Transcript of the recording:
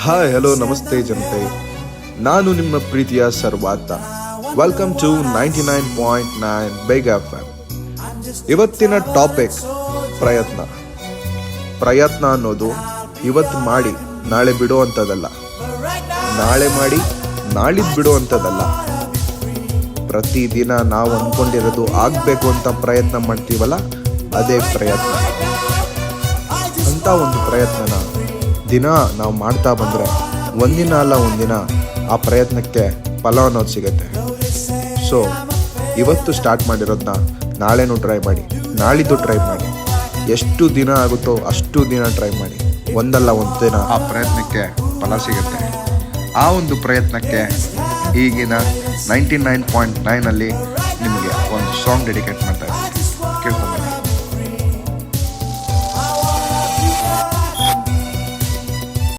Hi hello ನಮಸ್ತೆ ಜನತೆ, ನಾನು ನಿಮ್ಮ ಪ್ರೀತಿಯ ಸರ್ವಾತ. ವೆಲ್ಕಮ್ ಟು 99.9 ಬೇಗ FM. ಇವತ್ತಿನ ಟಾಪಿಕ್ ಪ್ರಯತ್ನ ಅನ್ನೋದು ಇವತ್ತು ಮಾಡಿ ನಾಳೆ ಬಿಡುವಂಥದ್ದಲ್ಲ, ನಾಳೆ ಮಾಡಿ ನಾಳಿದ್ದು ಬಿಡುವಂಥದ್ದಲ್ಲ. ಪ್ರತಿದಿನ ನಾವು ಅಂದ್ಕೊಂಡಿರೋದು ಆಗಬೇಕು ಅಂತ ಪ್ರಯತ್ನ ಮಾಡ್ತೀವಲ್ಲ, ಅದೇ ಪ್ರಯತ್ನ. ಅಂತ ಒಂದು ಪ್ರಯತ್ನನ ದಿನ ನಾವು ಮಾಡ್ತಾ ಬಂದರೆ ಒಂದಿನ ಅಲ್ಲ ಒಂದಿನ ಆ ಪ್ರಯತ್ನಕ್ಕೆ ಫಲ ಅನ್ನೋದು ಸಿಗುತ್ತೆ. ಸೊ ಇವತ್ತು ಸ್ಟಾರ್ಟ್ ಮಾಡಿರೋದನ್ನ ನಾಳೆನೂ ಟ್ರೈ ಮಾಡಿ, ನಾಳಿದ್ದು ಟ್ರೈ ಮಾಡಿ, ಎಷ್ಟು ದಿನ ಆಗುತ್ತೋ ಅಷ್ಟು ದಿನ ಟ್ರೈ ಮಾಡಿ. ಒಂದಲ್ಲ ಒಂದು ದಿನ ಆ ಪ್ರಯತ್ನಕ್ಕೆ ಫಲ ಸಿಗುತ್ತೆ. ಆ ಒಂದು ಪ್ರಯತ್ನಕ್ಕೆ ಈಗಿನ 99.9 ನಿಮಗೆ ಒಂದು ಸಾಂಗ್ ಡೆಡಿಕೇಟ್ ಮಾಡ್ತಾ ಇದ್ದೀನಿ.